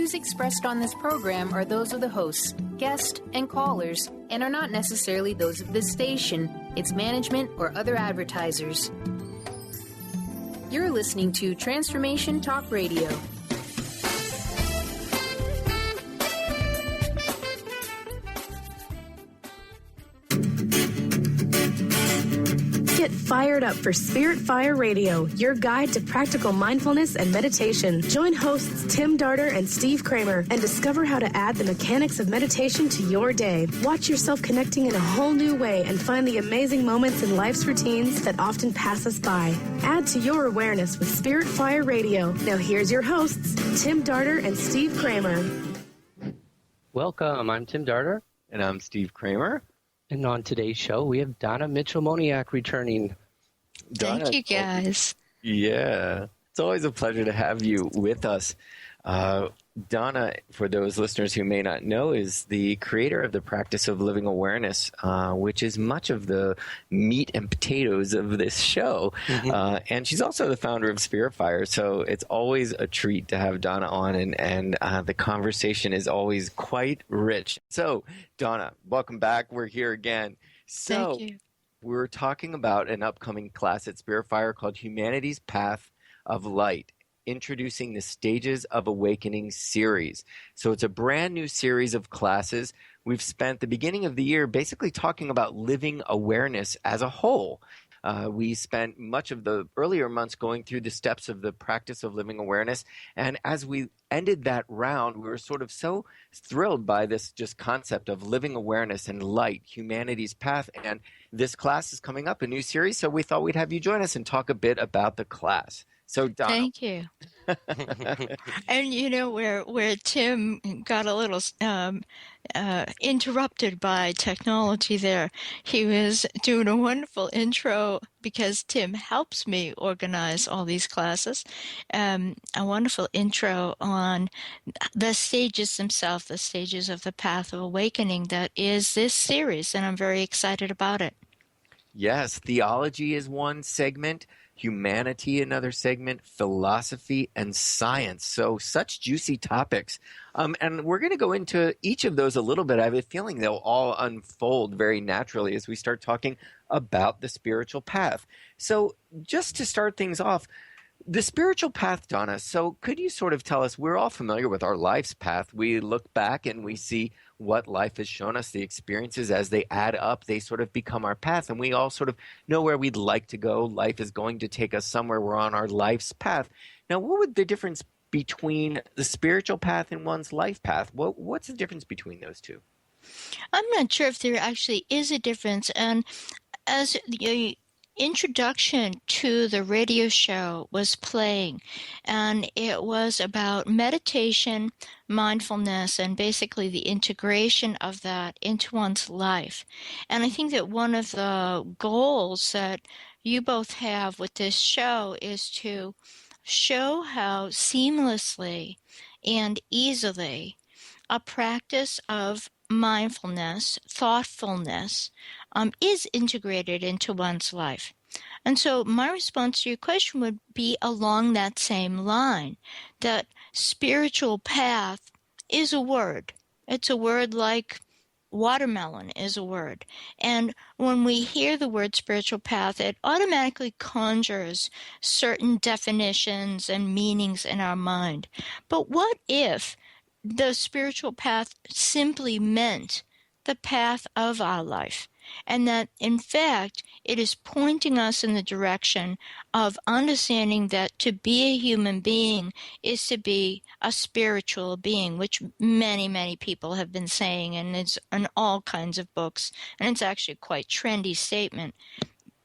views expressed on this program are those of the hosts, guests, and callers, and are not necessarily those of this station, its management, or other advertisers. You're listening to Transformation Talk Radio. Get fired up for Spirit Fire Radio, your guide to practical mindfulness and meditation. Join hosts Tim Darter and Steve Kramer and discover how to add the mechanics of meditation to your day. Watch yourself connecting in a whole new way and find the amazing moments in life's routines that often pass us by. Add to your awareness with Spirit Fire Radio. Now here's your hosts, Tim Darter and Steve Kramer. Welcome, I'm Tim Darter. And I'm Steve Kramer. And on today's show, we have Donna Mitchell-Moniak returning. Donna, thank you, guys. Yeah, it's always a pleasure to have you with us. Donna, for those listeners who may not know, is the creator of the practice of living awareness, which is much of the meat and potatoes of this show. Mm-hmm. And she's also the founder of Spirit Fire, so it's always a treat to have Donna on, and the conversation is always quite rich. So, Donna, welcome back. We're here again. So, thank you. We're talking about an upcoming class at Spirit Fire called Humanity's Path of Light, introducing the Stages of Awakening series. So it's a brand new series of classes. We've spent the beginning of the year basically talking about living awareness as a whole. We spent much of the earlier months going through the steps of the practice of living awareness. And as we ended that round, we were sort of so thrilled by this just concept of living awareness and light, humanity's path. And this class is coming up, a new series. So we thought we'd have you join us and talk a bit about the class. So, Donna. Thank you. And you know where Tim got a little interrupted by technology there. He was doing a wonderful intro because Tim helps me organize all these classes. A wonderful intro on the stages themselves, the stages of the path of awakening that is this series, and I'm very excited about it. Yes, theology is one segment, humanity another segment, philosophy and science. So such juicy topics. And we're going to go into each of those a little bit. I have a feeling they'll all unfold very naturally as we start talking about the spiritual path. So just to start things off, the spiritual path, Donna, so could you sort of tell us, we're all familiar with our life's path. We look back and we see what life has shown us, the experiences as they add up, they sort of become our path, and we all sort of know where we'd like to go. Life is going to take us somewhere. We're on our life's path. Now, what would the difference between the spiritual path and one's life path? What's the difference between those two? I'm not sure if there actually is a difference. And as the introduction to the radio show was playing, and it was about meditation, mindfulness, and basically the integration of that into one's life. And I think that one of the goals that you both have with this show is to show how seamlessly and easily a practice of mindfulness, thoughtfulness, is integrated into one's life. And so my response to your question would be along that same line, that spiritual path is a word. It's a word like watermelon is a word. And when we hear the word spiritual path, it automatically conjures certain definitions and meanings in our mind. But what if the spiritual path simply meant the path of our life, and that, in fact, it is pointing us in the direction of understanding that to be a human being is to be a spiritual being, which many, many people have been saying, and it's in all kinds of books, and it's actually a quite trendy statement.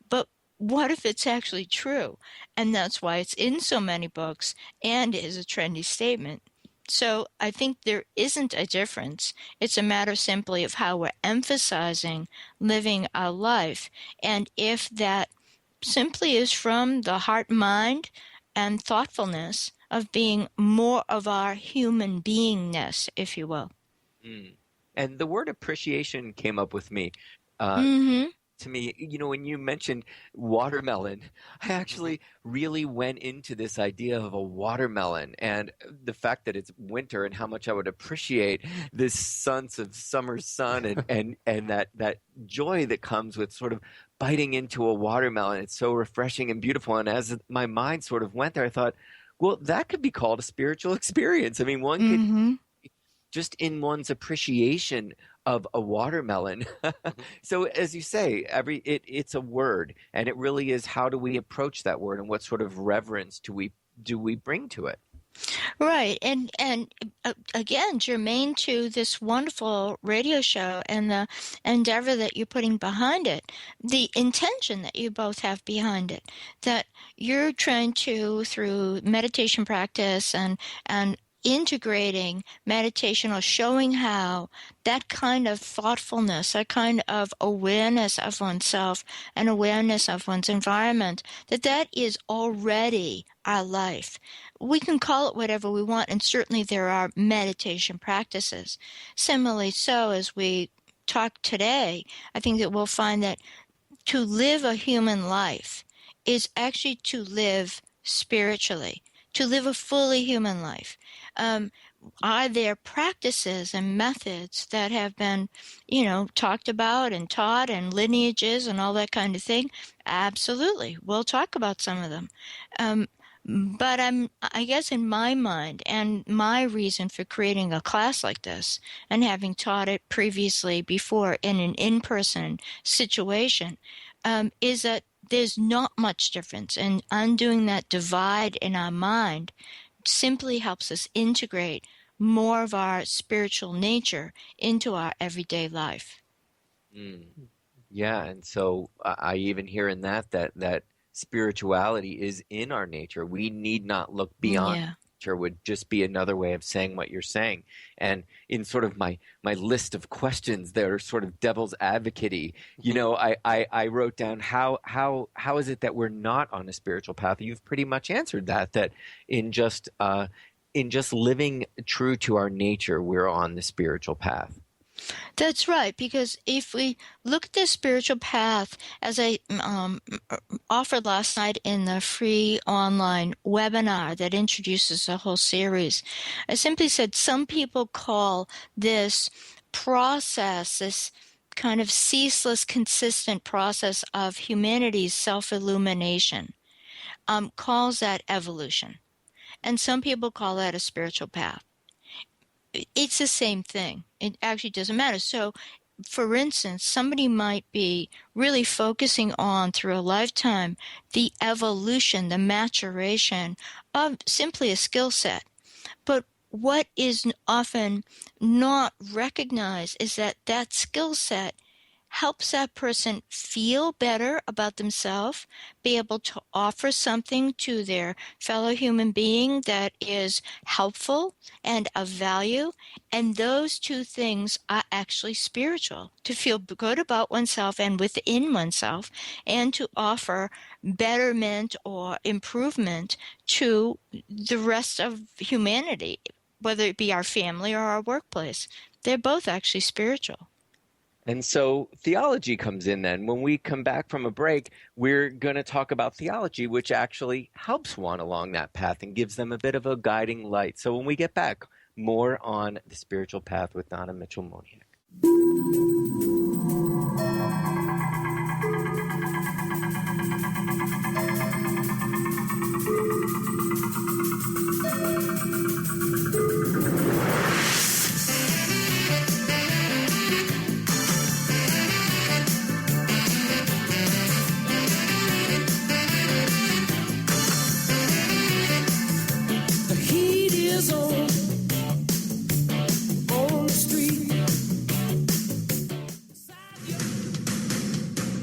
But what if it's actually true? And that's why it's in so many books and is a trendy statement. So I think there isn't a difference. It's a matter simply of how we're emphasizing living our life. And if that simply is from the heart, mind, and thoughtfulness of being more of our human beingness, if you will. And the word appreciation came up with me. to me, when you mentioned watermelon, I actually really went into this idea of a watermelon and the fact that it's winter and how much I would appreciate this sense of summer sun and that joy that comes with sort of biting into a watermelon. It's so refreshing and beautiful. And as my mind sort of went there, I thought, well, that could be called a spiritual experience. I mean, one could just in one's appreciation of a watermelon. So as you say, it's a word, and it really is, how do we approach that word and what sort of reverence do we bring to it? Right. And again, germane to this wonderful radio show and the endeavor that you're putting behind it, the intention that you both have behind it, that you're trying to, through meditation practice and integrating meditation, or showing how that kind of thoughtfulness, that kind of awareness of oneself and awareness of one's environment, that is already our life. We can call it whatever we want, and certainly there are meditation practices. Similarly, so as we talk today, I think that we'll find that to live a human life is actually to live spiritually, to live a fully human life. Are there practices and methods that have been, talked about and taught, and lineages and all that kind of thing? Absolutely. We'll talk about some of them. But I guess in my mind, and my reason for creating a class like this and having taught it previously before in an in-person situation, is that there's not much difference, and undoing that divide in our mind simply helps us integrate more of our spiritual nature into our everyday life. Yeah, and so I even hear in that spirituality is in our nature. We need not look beyond nature, would just be another way of saying what you're saying. And in sort of my list of questions that are sort of devil's advocate-y, I wrote down how is it that we're not on a spiritual path? You've pretty much answered that in just living true to our nature, we're on the spiritual path. That's right, because if we look at the spiritual path, as I offered last night in the free online webinar that introduces a whole series, I simply said some people call this process, this kind of ceaseless, consistent process of humanity's self-illumination, calls that evolution. And some people call that a spiritual path. It's the same thing. It actually doesn't matter. So, for instance, somebody might be really focusing on, through a lifetime, the evolution, the maturation of simply a skill set. But what is often not recognized is that skill set helps that person feel better about themselves, be able to offer something to their fellow human being that is helpful and of value. And those two things are actually spiritual, to feel good about oneself and within oneself, and to offer betterment or improvement to the rest of humanity, whether it be our family or our workplace. They're both actually spiritual. And so theology comes in then. When we come back from a break, we're going to talk about theology, which actually helps one along that path and gives them a bit of a guiding light. So when we get back, more on the spiritual path with Donna Mitchell-Moniak.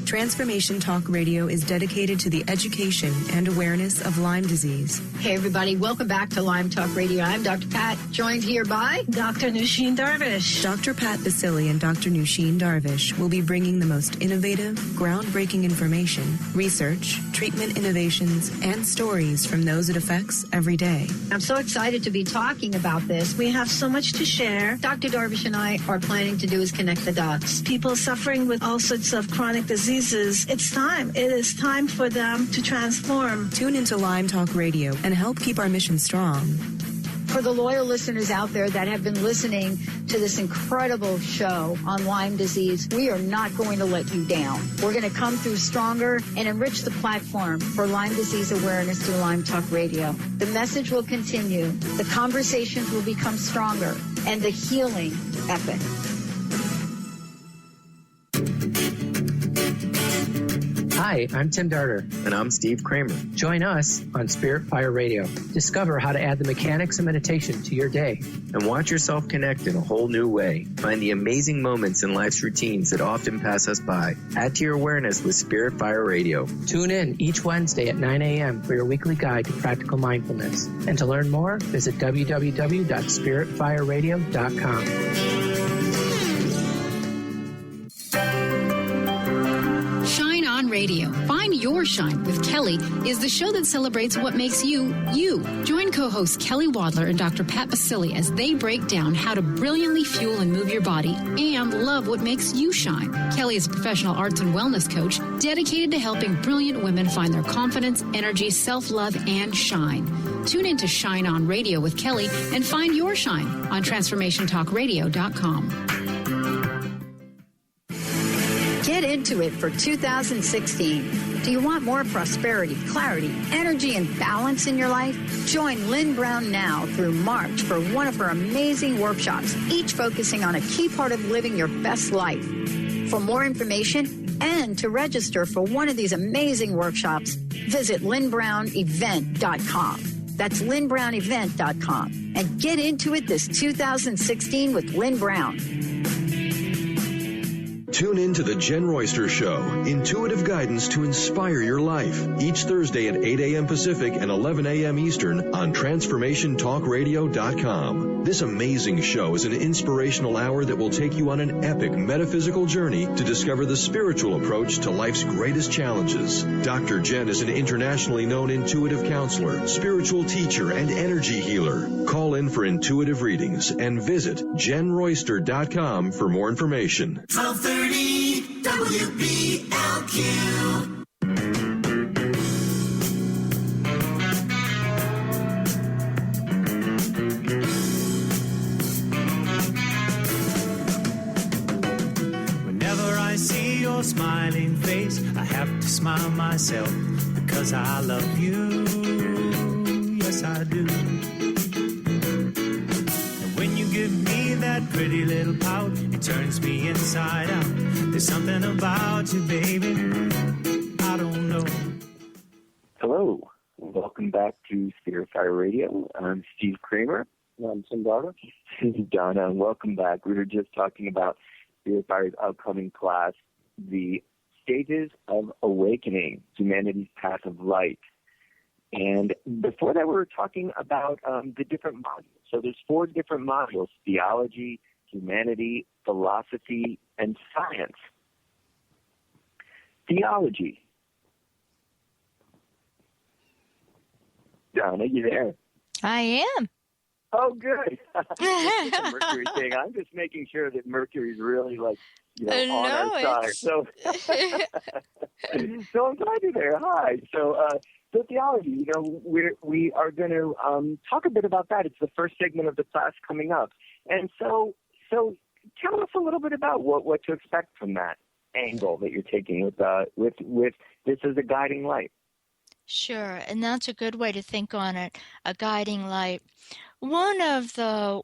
Transformation Talk Radio is dedicated to the education and awareness of Lyme disease. Hey, everybody. Welcome back to Lyme Talk Radio. I'm Dr. Pat, joined here by Dr. Nusheen Darvish. Dr. Pat Basili and Dr. Nusheen Darvish will be bringing the most innovative, groundbreaking information, research, treatment innovations, and stories from those it affects every day. I'm so excited to be talking about this. We have so much to share. Dr. Darvish and I are planning to do is connect the dots. People suffering with all sorts of chronic diseases diseases. It's time. It is time for them to transform. Tune into Lyme Talk Radio and help keep our mission strong. For the loyal listeners out there that have been listening to this incredible show on Lyme disease, we are not going to let you down. We're going to come through stronger and enrich the platform for Lyme disease awareness through Lyme Talk Radio. The message will continue, the conversations will become stronger, and the healing epic. Hi, I'm Tim Darter. And I'm Steve Kramer. Join us on Spirit Fire Radio. Discover how to add the mechanics of meditation to your day. And watch yourself connect in a whole new way. Find the amazing moments in life's routines that often pass us by. Add to your awareness with Spirit Fire Radio. Tune in each Wednesday at 9 a.m. for your weekly guide to practical mindfulness. And to learn more, visit www.spiritfireradio.com. Radio. Find Your Shine with Kelly is the show that celebrates what makes you, you. Join co-hosts Kelly Wadler and Dr. Pat Basili as they break down how to brilliantly fuel and move your body and love what makes you shine. Kelly is a professional arts and wellness coach dedicated to helping brilliant women find their confidence, energy, self-love, and shine. Tune in to Shine On Radio with Kelly and find Your Shine on TransformationTalkRadio.com. Get into it for 2016. Do you want more prosperity, clarity, energy, and balance in your life? Join Lynn Brown now through March for one of her amazing workshops, each focusing on a key part of living your best life. For more information and to register for one of these amazing workshops, visit lynnbrownevent.com. That's lynnbrownevent.com. And get into it this 2016 with Lynn Brown. Tune in to The Jen Royster Show, intuitive guidance to inspire your life, each Thursday at 8 a.m. Pacific and 11 a.m. Eastern on TransformationTalkRadio.com. This amazing show is an inspirational hour that will take you on an epic metaphysical journey to discover the spiritual approach to life's greatest challenges. Dr. Jen is an internationally known intuitive counselor, spiritual teacher, and energy healer. Call in for intuitive readings and visit JenRoyster.com for more information. 1230 WBLQ. Whenever I see your smiling face, I have to smile myself because I love you. Yes, I do. When you give me that pretty little pout, it turns me inside out. There's something about you, baby, I don't know. Hello, welcome back to Spirit Fire Radio. I'm Steve Kramer. I'm Tim Darter. Donna, welcome back. We were just talking about Spirit Fire's upcoming class, The Stages of Awakening, Humanity's Path of Light. And before that, we were talking about the different modules. So there's 4 different modules: theology, humanity, philosophy, and science. Theology. Donna, you there? I am. Oh, good. It's a Mercury thing. I'm just making sure that Mercury's really, on our side. So I'm glad you're there. Hi. So theology, we are going to talk a bit about that. It's the first segment of the class coming up. And so tell us a little bit about what to expect from that angle that you're taking with this as a guiding light. Sure, and that's a good way to think on it, a guiding light. One of the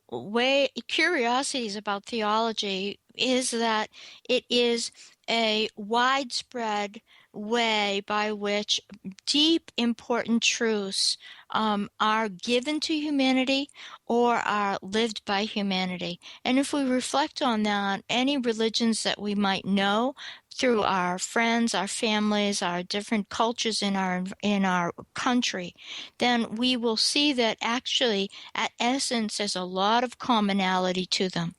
curiosities about theology is that it is a widespread way by which deep, important truths are given to humanity or are lived by humanity. And if we reflect on that, any religions that we might know through our friends, our families, our different cultures in our country, then we will see that actually, at essence, there's a lot of commonality to them.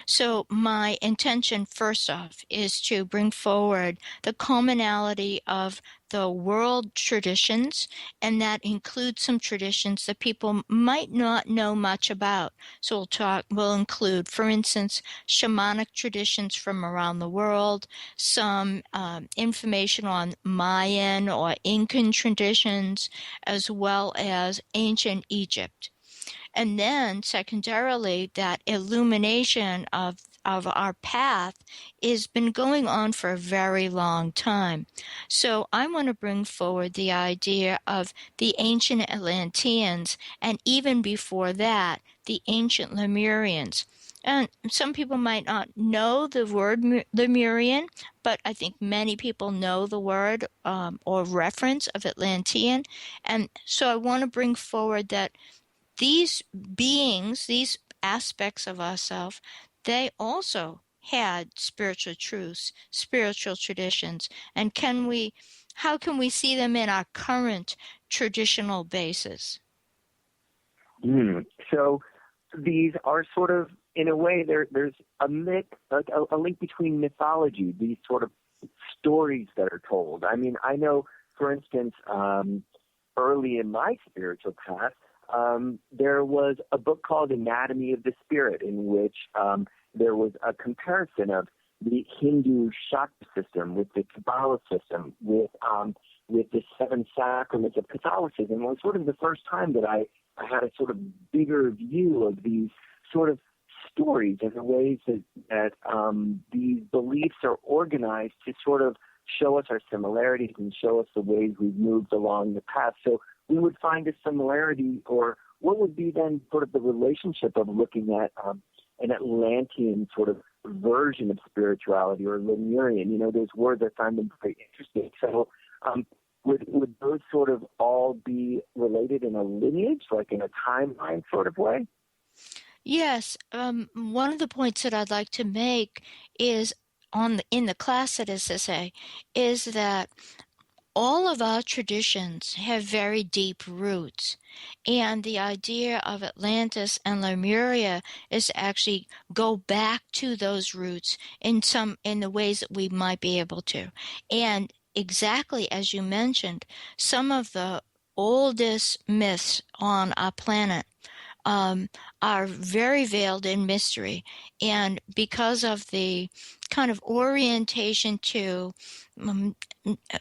So my intention, first off, is to bring forward the commonality of the world traditions, and that includes some traditions that people might not know much about. So we'll include, for instance, shamanic traditions from around the world, some information on Mayan or Incan traditions, as well as ancient Egypt. And then secondarily, that illumination of our path has been going on for a very long time. So I want to bring forward the idea of the ancient Atlanteans, and even before that, the ancient Lemurians. And some people might not know the word Lemurian, but I think many people know the word or reference of Atlantean. And so I want to bring forward that these beings, these aspects of ourselves, they also had spiritual truths, spiritual traditions. And how can we see them in our current traditional basis? So these are sort of, in a way, there's a myth, a link between mythology, these sort of stories that are told. I mean, I know, for instance, early in my spiritual path, there was a book called Anatomy of the Spirit, in which there was a comparison of the Hindu chakra system with the Kabbalah system, with the seven sacraments of Catholicism. It was sort of the first time that I had a sort of bigger view of these sort of stories and the ways that these beliefs are organized to sort of show us our similarities and show us the ways we've moved along the path. So we would find a similarity, or what would be then sort of the relationship of looking at an Atlantean sort of version of spirituality, or Lemurian. You know, those words, I find them very interesting. So would those sort of all be related in a lineage, like in a timeline sort of way? Yes. One of the points that I'd like to make is in the class at SSA is that all of our traditions have very deep roots, and the idea of Atlantis and Lemuria is to actually go back to those roots in the ways that we might be able to. And exactly as you mentioned, some of the oldest myths on our planet are very veiled in mystery, and because of the kind of orientation to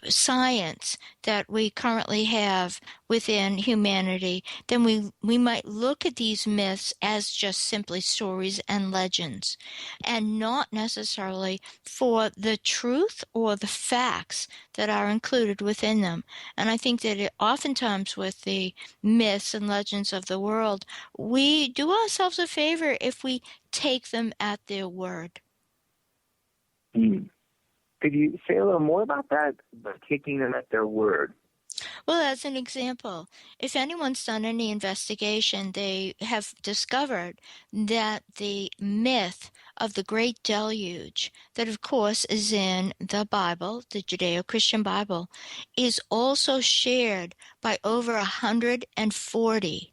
science that we currently have within humanity, then we might look at these myths as just simply stories and legends, and not necessarily for the truth or the facts that are included within them. And I think that oftentimes with the myths and legends of the world, we do ourselves a favor if we take them at their word. Could you say a little more about that, taking them at their word? Well, as an example, if anyone's done any investigation, they have discovered that the myth of the Great Deluge, that of course is in the Bible, the Judeo-Christian Bible, is also shared by over 140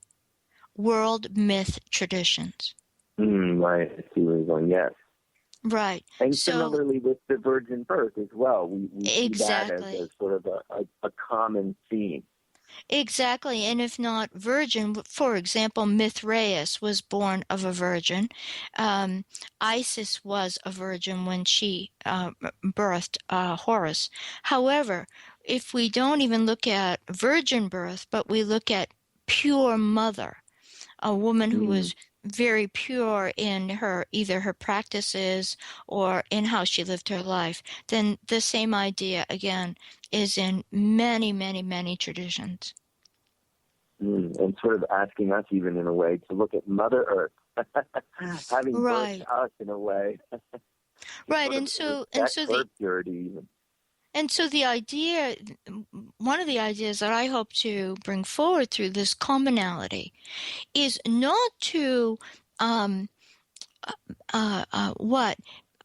world myth traditions. Right, I see where you're going, yes. Right. And similarly with the virgin birth as well, we see that as a sort of a common theme. Exactly, and if not virgin, for example, Mithraeus was born of a virgin. Isis was a virgin when she birthed Horus. However, if we don't even look at virgin birth, but we look at pure mother, a woman who was very pure in either her practices or in how she lived her life, then the same idea again is in many, many, many traditions. And sort of asking us even in a way to look at Mother Earth, having birthed us in a way. Right, and so the purity even. And so the idea, one of the ideas that I hope to bring forward through this commonality is not to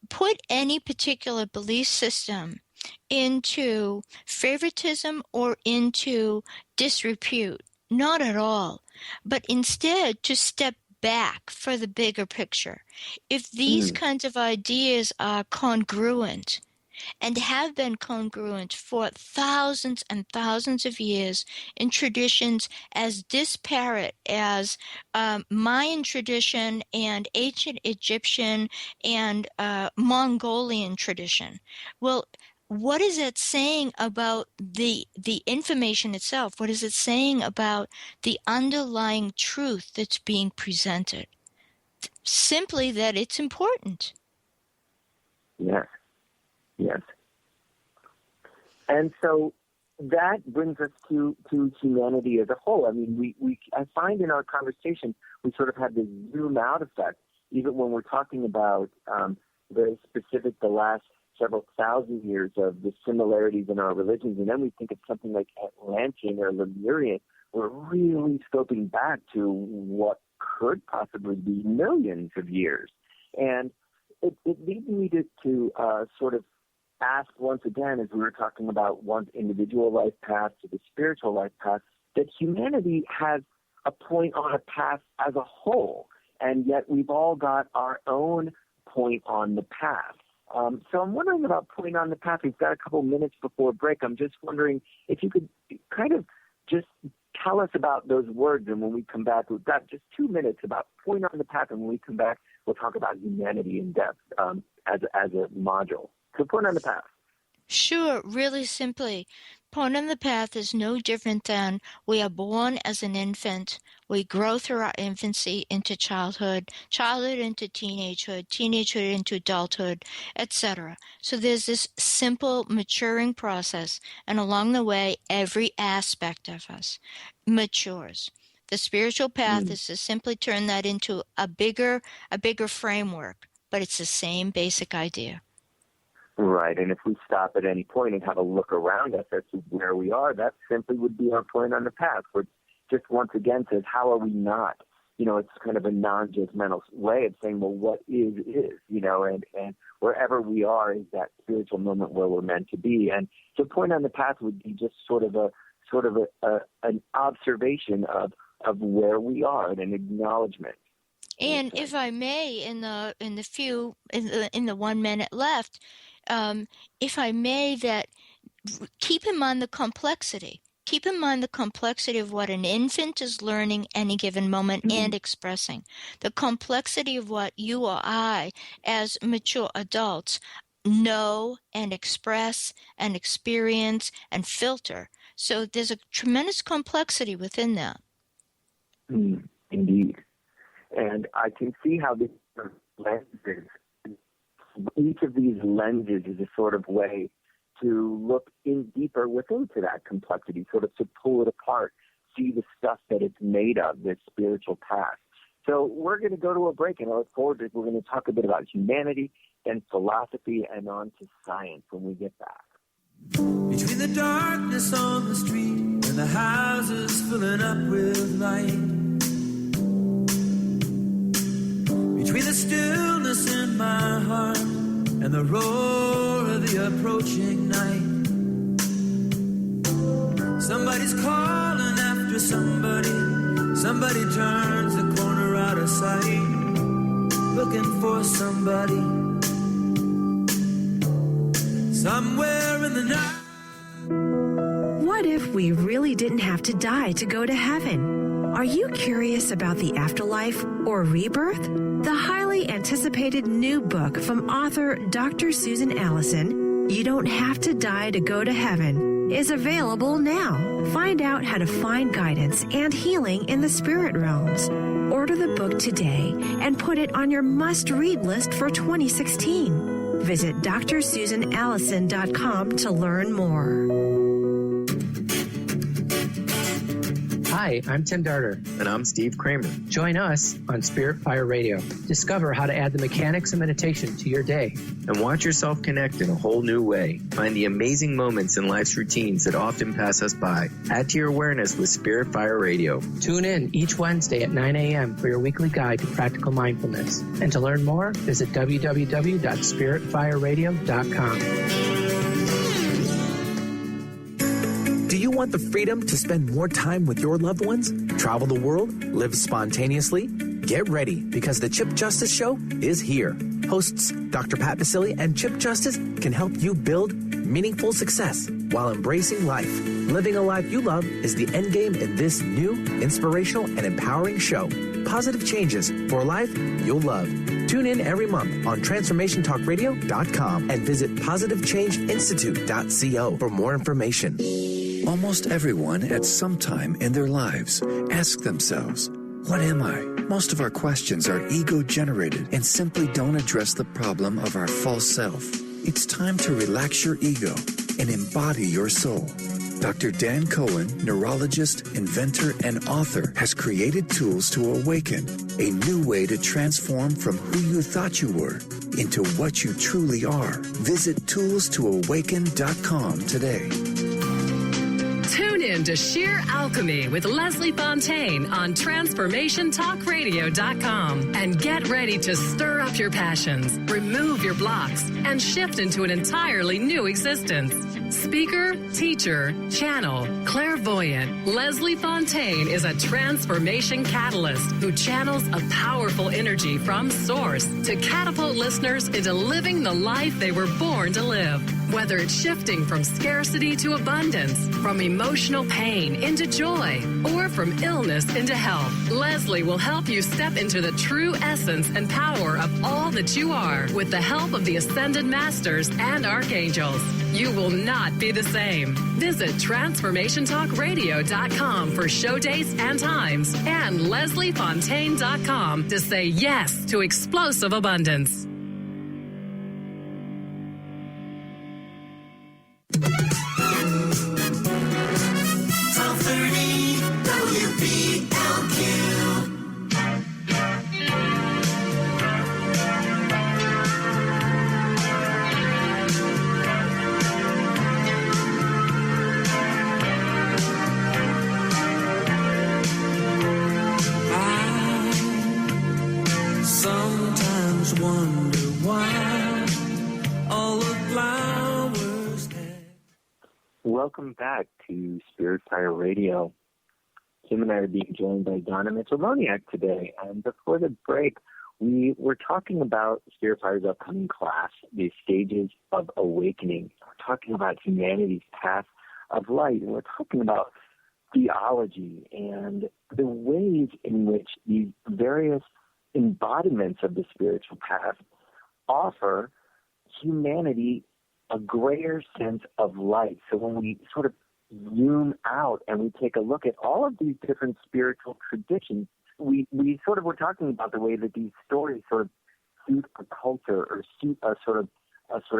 put any particular belief system into favoritism or into disrepute. Not at all. But instead to step back for the bigger picture. If these kinds of ideas are congruent and have been congruent for thousands and thousands of years in traditions as disparate as Mayan tradition and ancient Egyptian and Mongolian tradition, well, what is it saying about the information itself? What is it saying about the underlying truth that's being presented? Simply that it's important. Yes. Yes. And so that brings us to humanity as a whole. I mean, I find in our conversation, we sort of have this zoom out effect, even when we're talking about very specific, the last several thousand years of the similarities in our religions. And then we think of something like Atlantean or Lemurian. We're really scoping back to what could possibly be millions of years. And it leads me to sort of ask once again, as we were talking about one's individual life path to the spiritual life path, that humanity has a point on a path as a whole, and yet we've all got our own point on the path. So I'm wondering about point on the path. We've got a couple minutes before break. I'm just wondering if you could kind of just tell us about those words, and when we come back, we've got just 2 minutes about point on the path, and when we come back, we'll talk about humanity in depth as a module. So point on the path. Sure, really simply. Point on the path is no different than we are born as an infant. We grow through our infancy into childhood, childhood into teenagehood, teenagehood into adulthood, etc. So there's this simple maturing process, and along the way, every aspect of us matures. The spiritual path is to simply turn that into a bigger framework, but it's the same basic idea. Right, and if we stop at any point and have a look around us as to where we are, that simply would be our point on the path, which just once again says, how are we not? You know, it's kind of a non-judgmental way of saying, well, what is, you know, and wherever we are is that spiritual moment where we're meant to be. And so point on the path would be just sort of an observation of where we are and an acknowledgement. And if I may, in the 1 minute left, if I may, that keep in mind the complexity. Keep in mind the complexity of what an infant is learning any given moment and expressing. The complexity of what you or I, as mature adults, know and express and experience and filter. So there's a tremendous complexity within that. Indeed. And I can see how these lenses, each of these lenses is a sort of way to look in deeper into that complexity, sort of to pull it apart, see the stuff that it's made of, this spiritual path. So we're going to go to a break, and I look forward to it. We're going to talk a bit about humanity, then philosophy, and on to science when we get back. Between the darkness on the street and the houses filling up with light, between the stillness in my heart and the roar of the approaching night, somebody's calling after somebody. Somebody turns the corner out of sight, looking for somebody. Somewhere in the night. What if we really didn't have to die to go to heaven? Are you curious about the afterlife or rebirth? The highly anticipated new book from author Dr. Susan Allison, You Don't Have to Die to Go to Heaven, is available now. Find out how to find guidance and healing in the spirit realms. Order the book today and put it on your must-read list for 2016. Visit drsusanallison.com to learn more. Hi, I'm Tim Darter. And I'm Steve Kramer. Join us on Spirit Fire Radio. Discover how to add the mechanics of meditation to your day. And watch yourself connect in a whole new way. Find the amazing moments in life's routines that often pass us by. Add to your awareness with Spirit Fire Radio. Tune in each Wednesday at 9 a.m. for your weekly guide to practical mindfulness. And to learn more, visit www.spiritfireradio.com. Do you want the freedom to spend more time with your loved ones, travel the world, live spontaneously, Get ready, because the Chip Justice Show is here. Hosts Dr. Pat Basili and Chip Justice can help you build meaningful success while embracing life. Living a life you love is the end game in this new, inspirational, and empowering show. Positive changes for a life you'll love. Tune in every month on TransformationTalkRadio.com and visit PositiveChangeInstitute.co for more information. Almost everyone at some time in their lives ask themselves, what am I? Most of our questions are ego-generated and simply don't address the problem of our false self. It's time to relax your ego and embody your soul. Dr. Dan Cohen, neurologist, inventor, and author, has created tools to awaken, a new way to transform from who you thought you were into what you truly are. Visit toolstoawaken.com today. Tune in to Sheer Alchemy with Leslie Fontaine on TransformationTalkRadio.com and get ready to stir up your passions, remove your blocks, and shift into an entirely new existence. Speaker, teacher, channel, clairvoyant, Leslie Fontaine is a transformation catalyst who channels a powerful energy from source to catapult listeners into living the life they were born to live. Whether it's shifting from scarcity to abundance, from emotional pain into joy, or from illness into health, Leslie will help you step into the true essence and power of all that you are with the help of the Ascended Masters and Archangels. You will not be the same. Visit TransformationTalkRadio.com for show dates and times and LeslieFontaine.com to say yes to explosive abundance. Welcome back to Spirit Fire Radio. Kim and I are being joined by Donna Mitchell-Moniak today. And before the break, we were talking about Spirit Fire's upcoming class, the stages of awakening. We're talking about humanity's path of light. And we're talking about theology and the ways in which these various embodiments of the spiritual path offer humanity a greater sense of light. So when we sort of zoom out and we take a look at all of these different spiritual traditions, we sort of were talking about the way that these stories sort of suit a culture or suit a sort of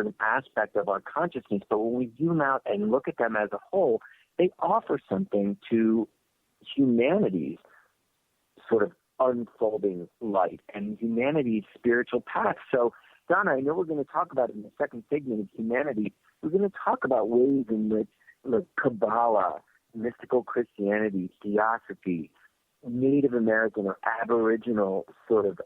an aspect of our consciousness. But when we zoom out and look at them as a whole, they offer something to humanity's sort of unfolding light and humanity's spiritual path. So Donna, I know we're going to talk about in the second segment of humanity, we're going to talk about ways in which Kabbalah, mystical Christianity, Theosophy, Native American or Aboriginal sort of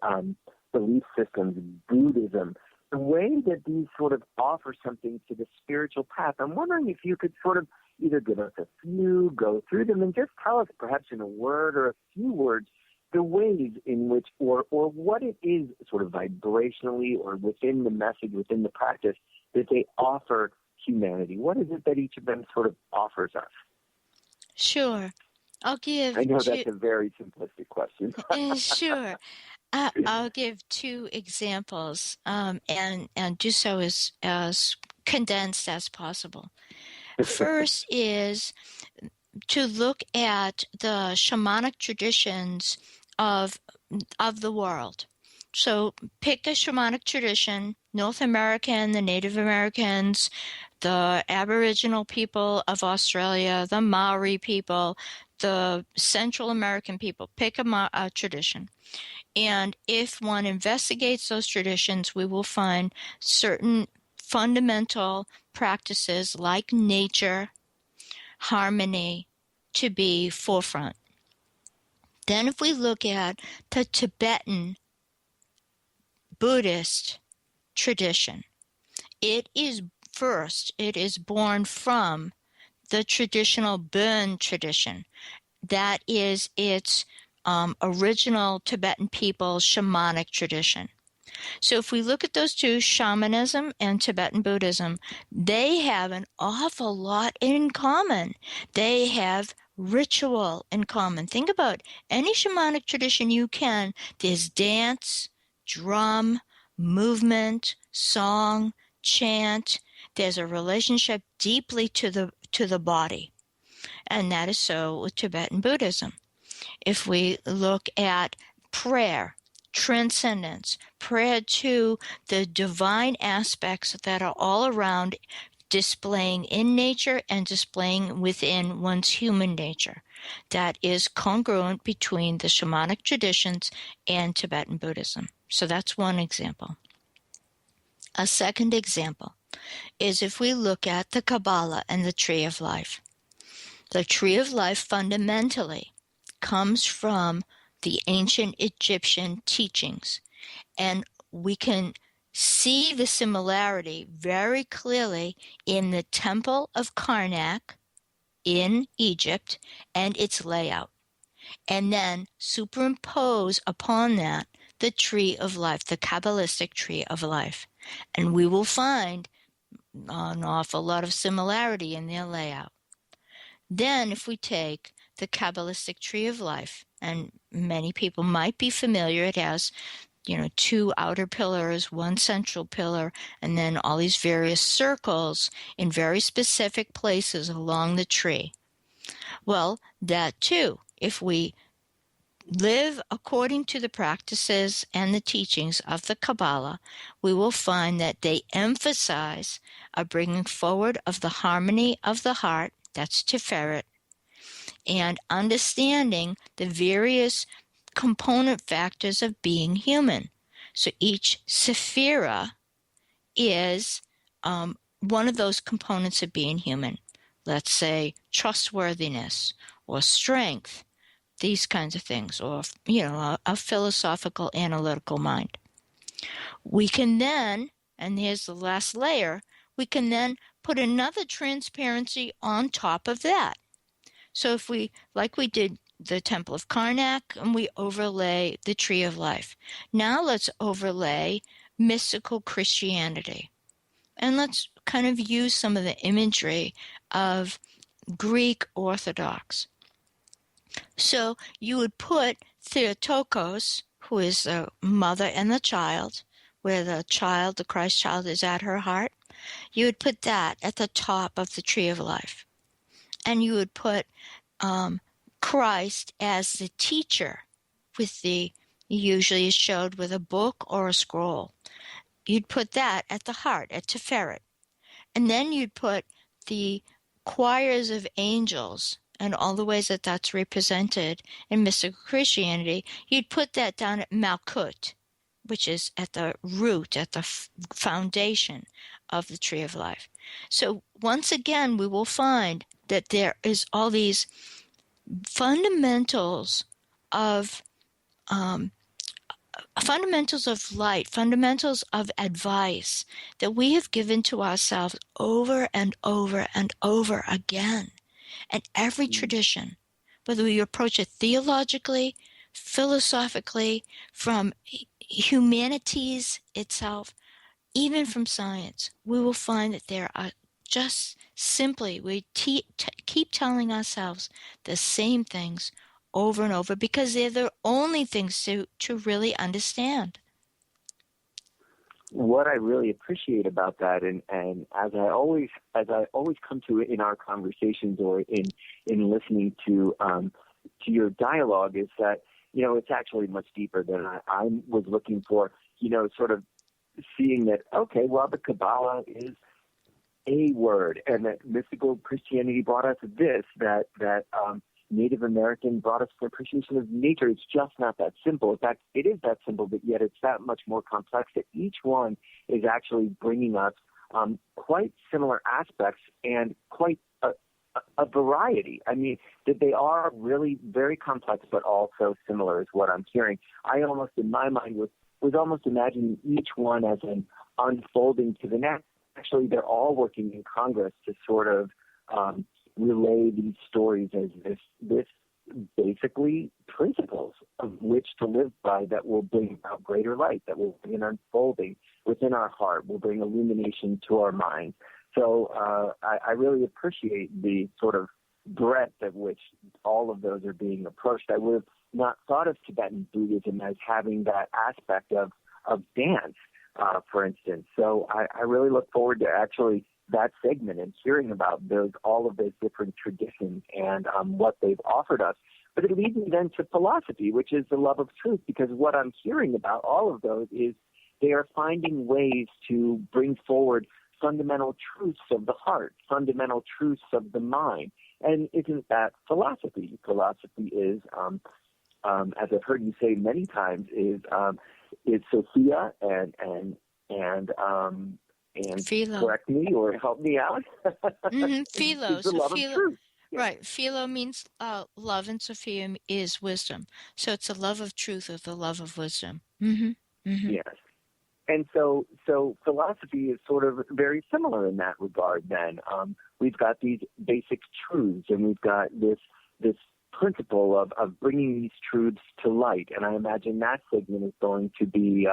belief systems, Buddhism, the way that these sort of offer something to the spiritual path. I'm wondering if you could sort of either give us a few, go through them, and just tell us perhaps in a word or a few words the ways in which, or what it is sort of vibrationally or within the message, within the practice that they offer humanity. What is it that each of them sort of offers us? Sure. I'll give... I know that's a very simplistic question. Sure. I'll give two examples and do so as condensed as possible. First is to look at the shamanic traditions of the world. So pick a shamanic tradition, North American, the Native Americans, the Aboriginal people of Australia, the Maori people, the Central American people. Pick a tradition. And if one investigates those traditions, we will find certain fundamental practices like nature, harmony, to be forefront. Then if we look at the Tibetan Buddhist tradition, it is born from the traditional Burn tradition. That is its original Tibetan people's shamanic tradition. So if we look at those two, shamanism and Tibetan Buddhism, they have an awful lot in common. They have ritual in common. Think about any shamanic tradition you can. There's dance, drum, movement, song, chant. There's a relationship deeply to the body. And that is so with Tibetan Buddhism. If we look at prayer, transcendence, prayer to the divine aspects that are all around, displaying in nature and displaying within one's human nature. That is congruent between the shamanic traditions and Tibetan Buddhism. So that's one example. A second example is if we look at the Kabbalah and the Tree of Life. The Tree of Life fundamentally comes from the ancient Egyptian teachings, and we can see the similarity very clearly in the Temple of Karnak in Egypt and its layout, and then superimpose upon that the Tree of Life, the Kabbalistic Tree of Life, and we will find an awful lot of similarity in their layout. Then if we take the Kabbalistic Tree of Life, and many people might be familiar, it has, two outer pillars, one central pillar, and then all these various circles in very specific places along the tree. Well, that too, if we live according to the practices and the teachings of the Kabbalah, we will find that they emphasize a bringing forward of the harmony of the heart, that's Tiferet, and understanding the various component factors of being human. So each sephira is one of those components of being human. Let's say trustworthiness or strength, these kinds of things, or a philosophical analytical mind. We can then, and here's the last layer, we can then put another transparency on top of that. So if we, like we did the Temple of Karnak, and we overlay the Tree of Life. Now let's overlay mystical Christianity. And let's kind of use some of the imagery of Greek Orthodox. So you would put Theotokos, who is the mother and the child, where the Christ child is at her heart. You would put that at the top of the Tree of Life. And you would put Christ as the teacher, usually is showed with a book or a scroll. You'd put that at the heart, at Tiferet. And then you'd put the choirs of angels and all the ways that that's represented in mystical Christianity. You'd put that down at Malkut, which is at the root, at the foundation of the Tree of Life. So once again, we will find that there is all these fundamentals of light, fundamentals of advice that we have given to ourselves over and over and over again. And every tradition, whether we approach it theologically, philosophically, from humanities itself, even from science, we will find that there are just simply, we keep telling ourselves the same things over and over because they're the only things to really understand. What I really appreciate about that, and as I always come to in our conversations or in listening to your dialogue, is that it's actually much deeper than I was looking for. Sort of seeing that, okay, well, the Kabbalah is a word, and that mystical Christianity brought us this, that Native American brought us the appreciation of nature. It's just not that simple. In fact, it is that simple, but yet it's that much more complex that each one is actually bringing us quite similar aspects and quite a variety. I mean, that they are really very complex, but also similar is what I'm hearing. I almost, in my mind, was almost imagining each one as an unfolding to the next. Actually, they're all working in Congress to sort of relay these stories as this basically principles of which to live by that will bring about greater light, that will bring an unfolding within our heart, will bring illumination to our mind. So I really appreciate the sort of breadth at which all of those are being approached. I would have not thought of Tibetan Buddhism as having that aspect of dance, for instance. So I really look forward to actually that segment and hearing about all of those different traditions and what they've offered us. But it leads me then to philosophy, which is the love of truth, because what I'm hearing about all of those is they are finding ways to bring forward fundamental truths of the heart, fundamental truths of the mind. And isn't that philosophy? Philosophy is, as I've heard you say many times, is Sophia and Philo. Correct me or help me out. Philo. The love of truth. Yeah. Right. Philo means love, and Sophia is wisdom. So it's the love of truth or the love of wisdom. Yes. And so philosophy is sort of very similar in that regard then. We've got these basic truths, and we've got this principle of bringing these truths to light. And I imagine that segment is going to be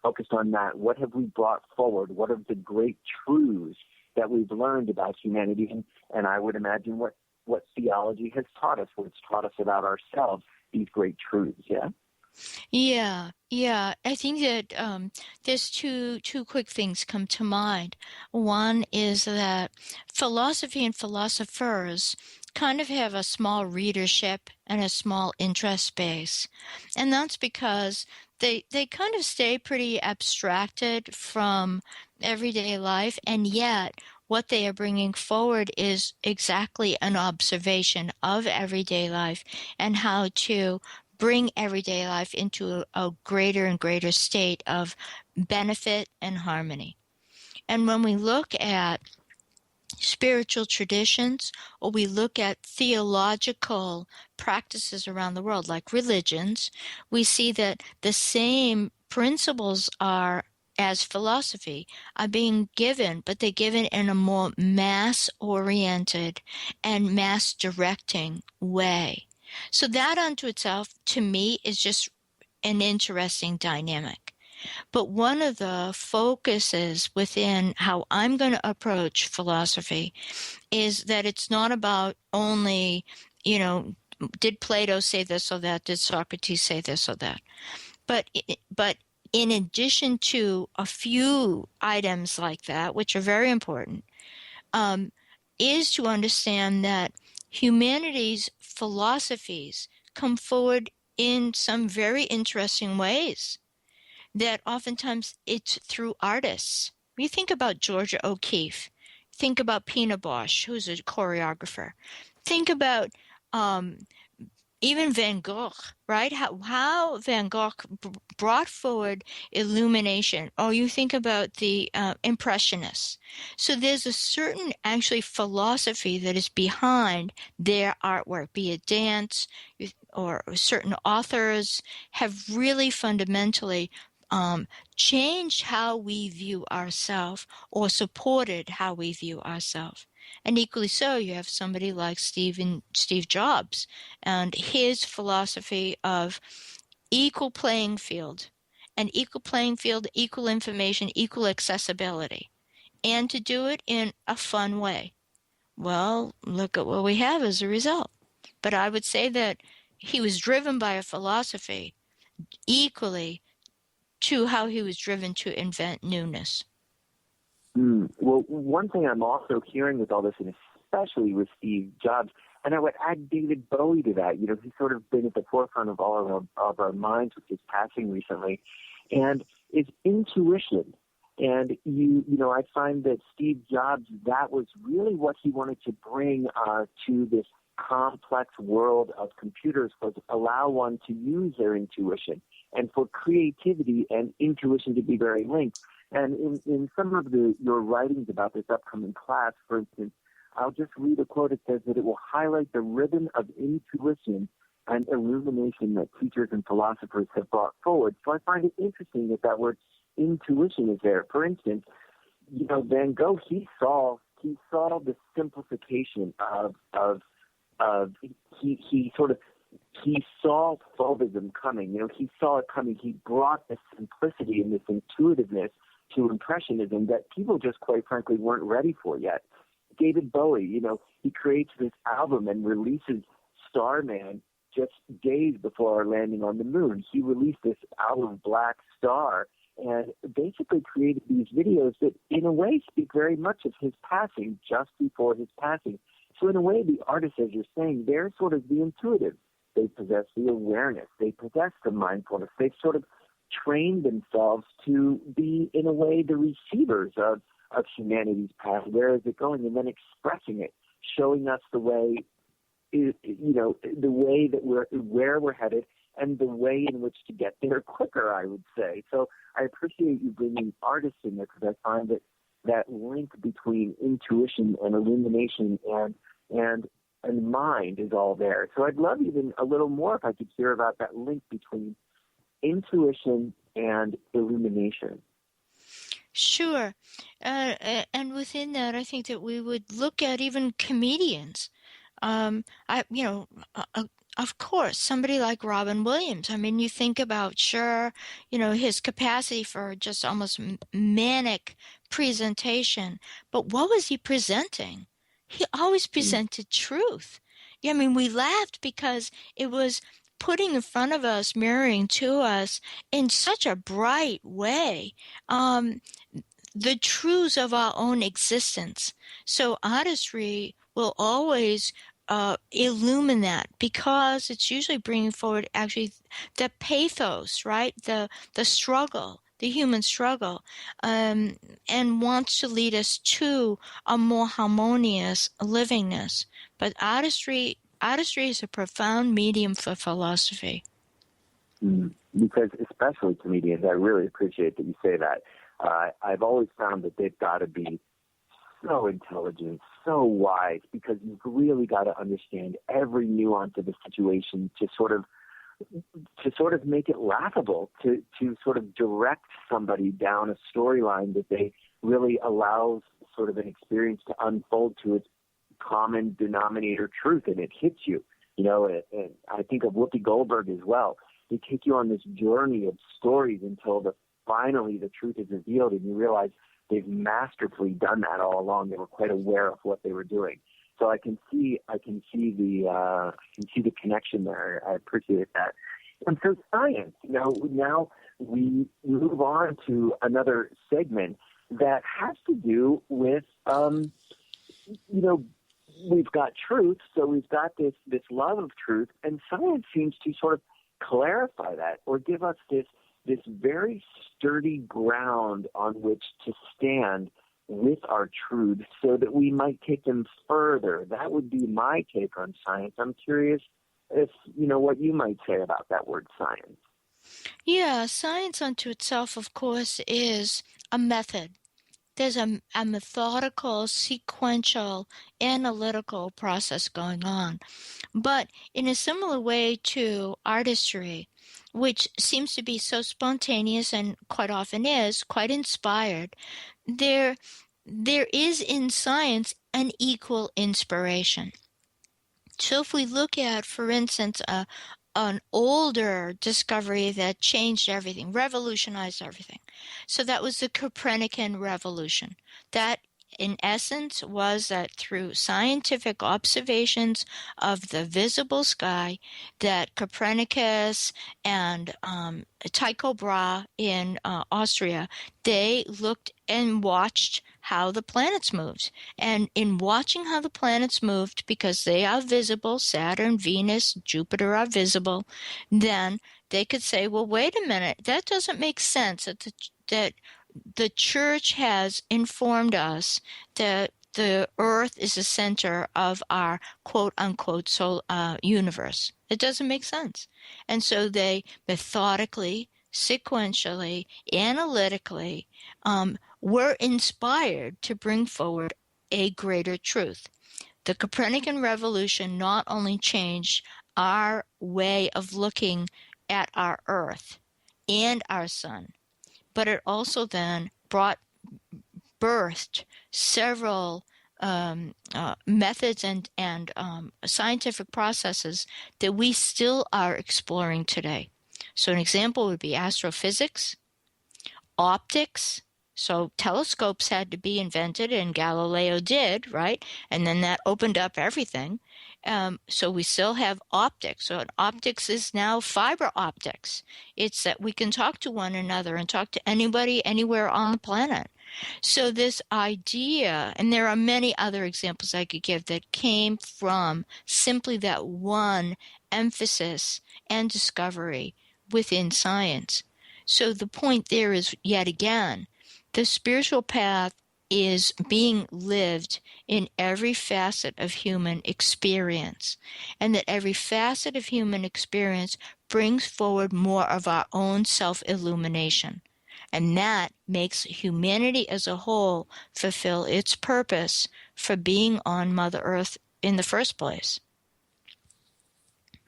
focused on that. What have we brought forward? What are the great truths that we've learned about humanity? And I would imagine what theology has taught us, what it's taught us about ourselves, these great truths, yeah? Yeah. I think that there's two quick things come to mind. One is that philosophy and philosophers kind of have a small readership and a small interest base. And that's because they kind of stay pretty abstracted from everyday life, and yet what they are bringing forward is exactly an observation of everyday life and how to bring everyday life into a greater and greater state of benefit and harmony. And when we look at spiritual traditions, or we look at theological practices around the world, like religions, we see that the same principles as philosophy are being given, but they're given in a more mass-oriented and mass-directing way. So that unto itself, to me, is just an interesting dynamic. But one of the focuses within how I'm going to approach philosophy is that it's not about only, did Plato say this or that? Did Socrates say this or that? But in addition to a few items like that, which are very important, is to understand that humanity's philosophies come forward in some very interesting ways, that oftentimes it's through artists. You think about Georgia O'Keeffe, think about Pina Bausch, who's a choreographer, think about even Van Gogh, right? How Van Gogh brought forward illumination. Or you think about the Impressionists. So there's a certain actually philosophy that is behind their artwork, be it dance or certain authors have really fundamentally changed how we view ourselves or supported how we view ourselves. And equally so, you have somebody like Steve Jobs and his philosophy of equal playing field, equal information, equal accessibility, and to do it in a fun way. Well, look at what we have as a result. But I would say that he was driven by a philosophy equally to how he was driven to invent newness. Well, one thing I'm also hearing with all this, and especially with Steve Jobs, and I would add David Bowie to that. He's sort of been at the forefront of all of our minds with his passing recently, and it's intuition. And I find that Steve Jobs, that was really what he wanted to bring to this complex world of computers, was allow one to use their intuition, and for creativity and intuition to be very linked. And in some of your writings about this upcoming class, for instance, I'll just read a quote. It says that it will highlight the rhythm of intuition and illumination that teachers and philosophers have brought forward. So I find it interesting that word intuition is there. For instance, Van Gogh, he saw the simplification of he saw Fauvism coming. He saw it coming. He brought this simplicity and this intuitiveness to Impressionism that people just quite frankly weren't ready for yet. David Bowie, he creates this album and releases Starman just days before our landing on the moon. He released this album, Black Star, and basically created these videos that in a way speak very much of his passing, just before his passing. So in a way, the artists, as you're saying, they're sort of the intuitive. They possess the awareness. They possess the mindfulness. They've sort of trained themselves to be, in a way, the receivers of humanity's past. Where is it going? And then expressing it, showing us the way, the way that where we're headed, and the way in which to get there quicker, I would say. So I appreciate you bringing artists in there, because I find that link between intuition and illumination and mind is all there. So I'd love even a little more if I could hear about that link between intuition and illumination. Sure. And within that, I think that we would look at even comedians. Of course, somebody like Robin Williams. I mean, you think about, his capacity for just almost manic presentation. But what was he presenting? He always presented truth. I mean, we laughed because it was putting in front of us, mirroring to us in such a bright way, the truths of our own existence. So artistry will always illumine that, because it's usually bringing forward actually the pathos, right? The struggle, the human struggle, and wants to lead us to a more harmonious livingness. But artistry is a profound medium for philosophy. Because especially comedians, I really appreciate that you say that. I've always found that they've got to be so intelligent, so wise, because you've really got to understand every nuance of the situation to sort of make it laughable, to sort of direct somebody down a storyline that they really allows sort of an experience to unfold to its common denominator truth, and it hits you. And I think of Whoopi Goldberg as well. They take you on this journey of stories until finally the truth is revealed, and you realize they've masterfully done that all along. They were quite aware of what they were doing. So I can see the connection there. I appreciate that. And so science, now we move on to another segment that has to do with, we've got truth, so we've got this love of truth, and science seems to sort of clarify that, or give us this very sturdy ground on which to stand with our truths so that we might take them further. That would be my take on science. I'm curious if, what you might say about that word science. Yeah, science unto itself, of course, is a method. There's a methodical, sequential, analytical process going on. But in a similar way to artistry, which seems to be so spontaneous and quite often is quite inspired, there is in science an equal inspiration. So if we look at, for instance, an older discovery that changed everything, revolutionized everything. So that was the Copernican revolution. That, in essence, was that through scientific observations of the visible sky, that Copernicus and Tycho Brahe in Austria, they looked and watched how the planets moved. And in watching how the planets moved, because they are visible, Saturn, Venus, Jupiter are visible, then they could say, well, wait a minute, that doesn't make sense. That the church has informed us that the earth is the center of our quote-unquote universe. It doesn't make sense. And so they methodically, sequentially, analytically were inspired to bring forward a greater truth. The Copernican revolution not only changed our way of looking at our earth and our sun, but it also then birthed several methods and scientific processes that we still are exploring today. So an example would be astrophysics, optics. So telescopes had to be invented, and Galileo did, right? And then that opened up everything. So we still have optics. So optics is now fiber optics. It's that we can talk to one another and talk to anybody anywhere on the planet. So this idea, and there are many other examples I could give that came from simply that one emphasis and discovery within science. So the point there is, yet again, the spiritual path is being lived in every facet of human experience, and that every facet of human experience brings forward more of our own self-illumination. And that makes humanity as a whole fulfill its purpose for being on Mother Earth in the first place.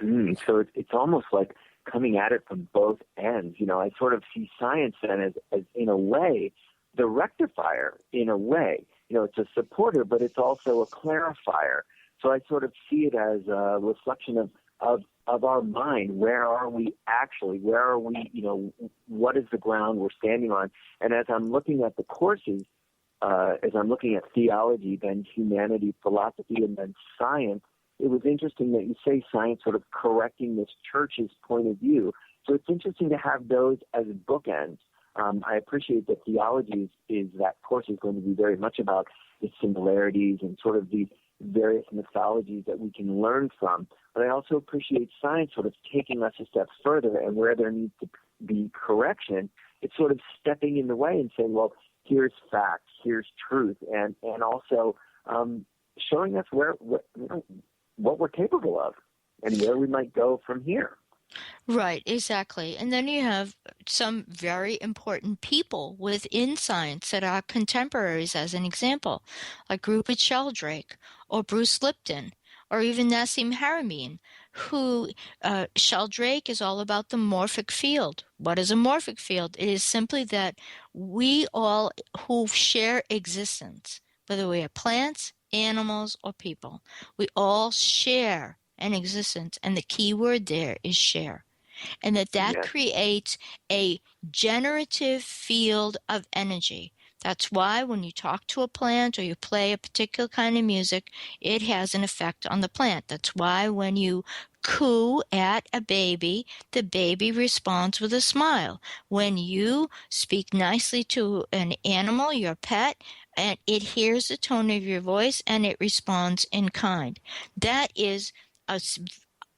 So it's almost like coming at it from both ends. I sort of see science then as in a way, the rectifier, in a way. It's a supporter, but it's also a clarifier. So I sort of see it as a reflection of our mind. Where are we actually? Where are we? What is the ground we're standing on? And as I'm looking at the courses, as I'm looking at theology, then humanity, philosophy, and then science, it was interesting that you say science sort of correcting this church's point of view. So it's interesting to have those as bookends. I appreciate that theology is that course is going to be very much about the similarities and sort of the various mythologies that we can learn from. But I also appreciate science sort of taking us a step further, and where there needs to be correction, it's sort of stepping in the way and saying, well, here's facts, here's truth, and also showing us what we're capable of and where we might go from here. Right, exactly. And then you have some very important people within science that are contemporaries, as an example, like Rupert Sheldrake or Bruce Lipton or even Nassim Haramein, who Sheldrake is all about the morphic field. What is a morphic field? It is simply that we all who share existence, whether we are plants, animals, or people, we all share an existence, and the key word there is share. And that creates a generative field of energy. That's why when you talk to a plant or you play a particular kind of music, it has an effect on the plant. That's why when you coo at a baby, the baby responds with a smile. When you speak nicely to an animal, your pet, and it hears the tone of your voice and it responds in kind. That is a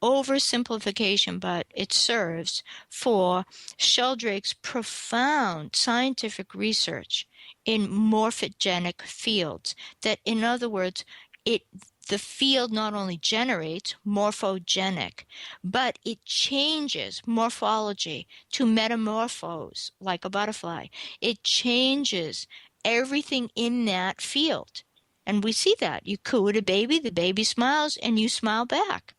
oversimplification, but it serves for Sheldrake's profound scientific research in morphogenic fields. That, in other words, the field not only generates morphogenic, but it changes morphology to metamorphose like a butterfly. It changes everything in that field. And we see that. You coo at a baby, the baby smiles, and you smile back.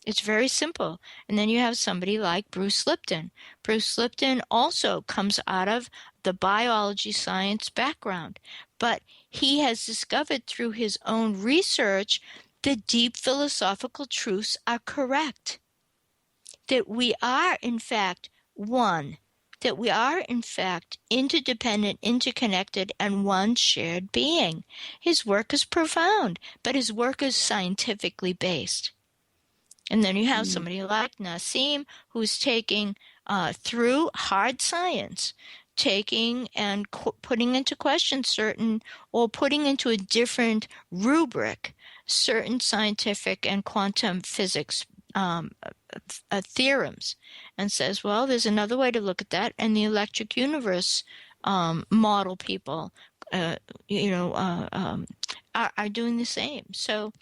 It's very simple. And then you have somebody like Bruce Lipton. Bruce Lipton also comes out of the biology science background, but he has discovered through his own research that deep philosophical truths are correct, that we are in fact one, that we are in fact interdependent, interconnected, and one shared being. His work is profound, but his work is scientifically based. And then you have somebody like Nassim, who's taking through hard science, taking and putting into question putting into a different rubric certain scientific and quantum physics theorems, and says, well, there's another way to look at that. And the electric universe model people, are doing the same. So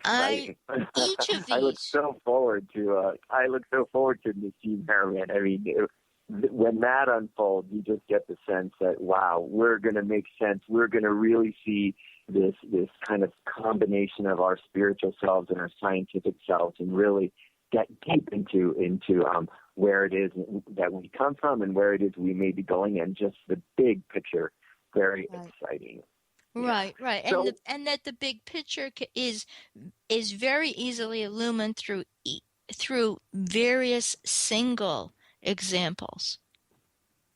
I look so forward to Nassim Haramein. I mean, when that unfolds, you just get the sense that, wow, we're going to make sense. We're going to really see this kind of combination of our spiritual selves and our scientific selves, and really get deep into where it is that we come from and where it is we may be going, and just the big picture. Very exciting. Right. So, And that the big picture is very easily illumined through various single examples.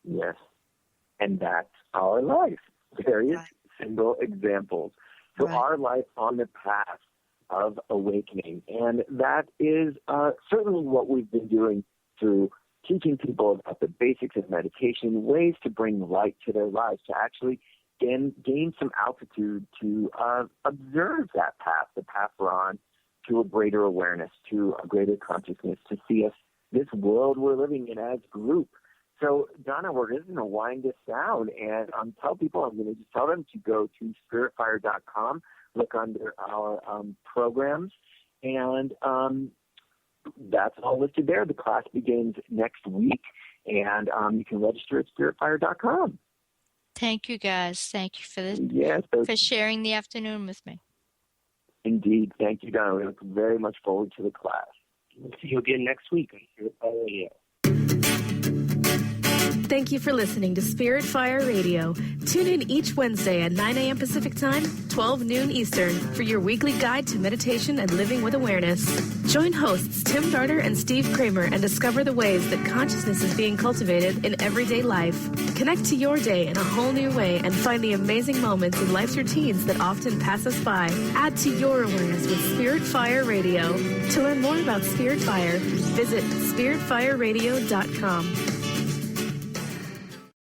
yes. And that's our life. Various single examples. So our life on the path of awakening. And that is certainly what we've been doing through teaching people about the basics of meditation, ways to bring light to their lives, to actually gain some altitude to observe that path, the path we're on, to a greater awareness, to a greater consciousness, to see us, this world we're living in as group. So, Donna, we're just going to wind this down and tell people, I'm going to just tell them to go to spiritfire.com, look under our programs, and that's all listed there. The class begins next week, and you can register at spiritfire.com. Thank you, guys. Thank you for this. Yes, for sharing the afternoon with me. Indeed. Thank you, Donna. We look very much forward to the class. We'll see you again next week on Spirit Fire Radio. Thank you for listening to Spirit Fire Radio. Tune in each Wednesday at 9 a.m. Pacific Time, 12 noon Eastern, for your weekly guide to meditation and living with awareness. Join hosts Tim Darter and Steve Kramer and discover the ways that consciousness is being cultivated in everyday life. Connect to your day in a whole new way and find the amazing moments in life's routines that often pass us by. Add to your awareness with Spirit Fire Radio. To learn more about Spirit Fire, visit spiritfireradio.com.